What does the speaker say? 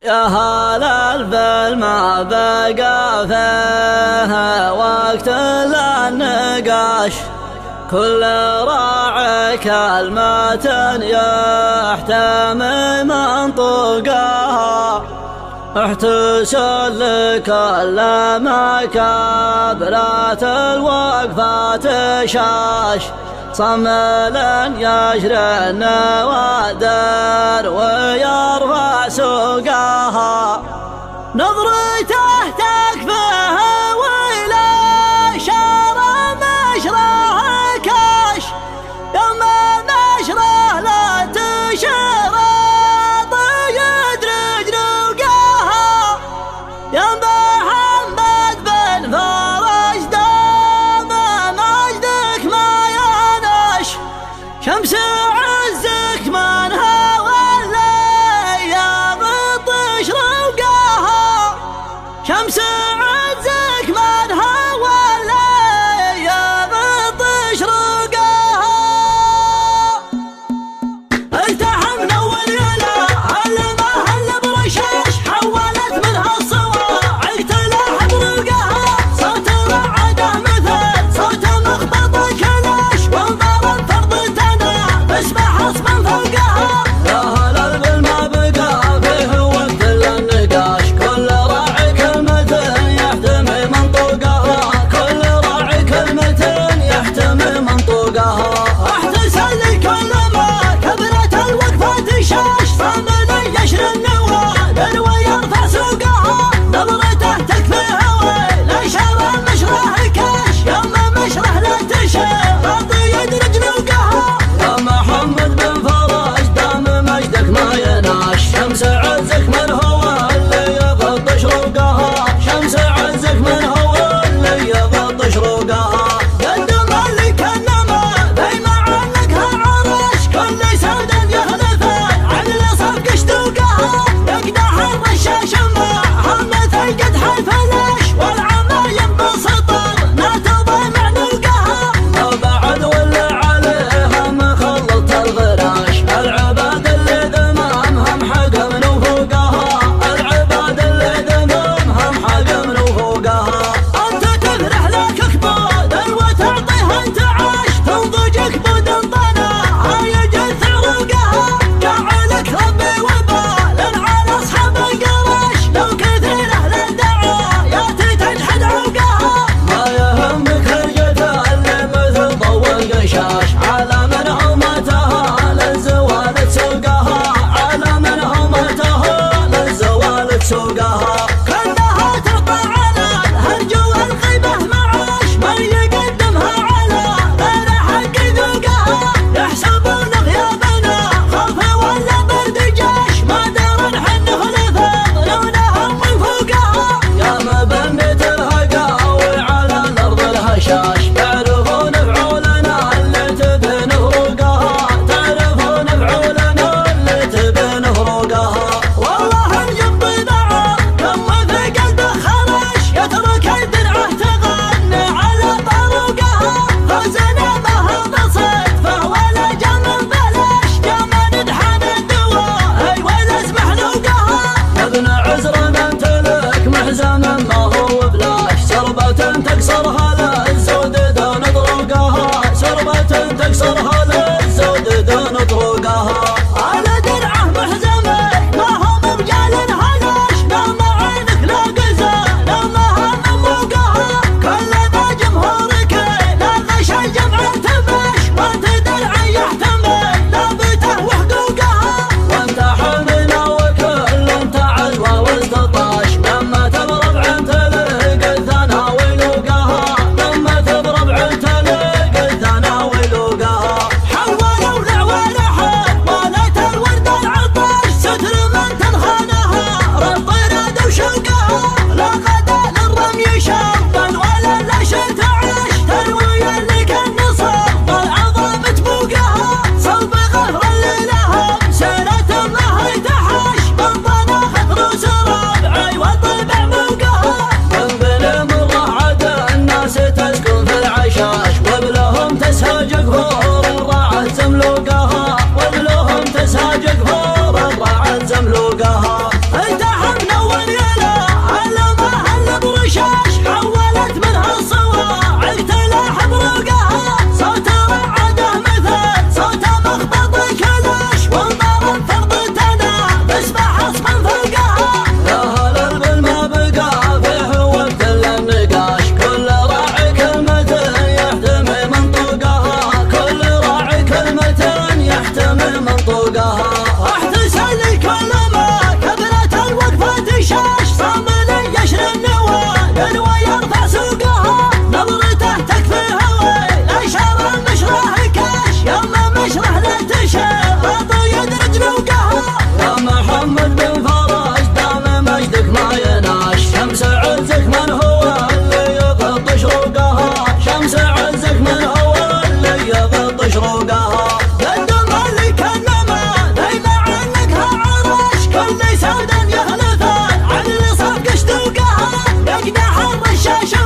يا هلال بالما بقى فيها وقت للنقاش، كل راعي كلمة يحتمي منطقها، احتسل لكل مكابرات الوقفة تشاش، صمل يجري النوادر ويرفع سوقها، نظرته تكفيه وإلى شارع نشره كاش، يوم نشره لا تشير يدرج نوقها، يا محمد بن فرج دام مجدك ما ينش، شمس عزك منها شمس عزك منها ولا يغطش رقاها، التحم نور يلا علمه هل برشاش، حولت منها الصواعق تلاحق رقاها، صوت رعده مثل صوت مخبط كلاش، وانضرب فرض تنا بسمع حصبا فوقها، يا هلال بالما بقى فيه وقت للنقاش، كل احتسل لكل ما كبرت الوقفة تشاش، صامل يشري النوادر ويرفع سوقها، نظرته تكفيه ويلا شارع مشره كاش، يوم مشره لا تشير يدرج نوقها، يا محمد بن فرج دام مجدك ما يناش، شمس عزك من هو اللي يغطش رقاها، شمس عزك من هو اللي يغطش رقاها، سوقها كلها ترقى على الهرج والغيبة معاش، من يقدمها على غير حق ذوقها، يحسبون غيابنا خوف ولا برد جاش، ما دار نحن خلفه لونهم من فوقها، يا مبنيت الهقاوي على الارض الهشاش، تعرفون فعولنا اللي تبين فروقها، تعرفون فعولنا اللي تبين فروقها، والله الجنب يا شباب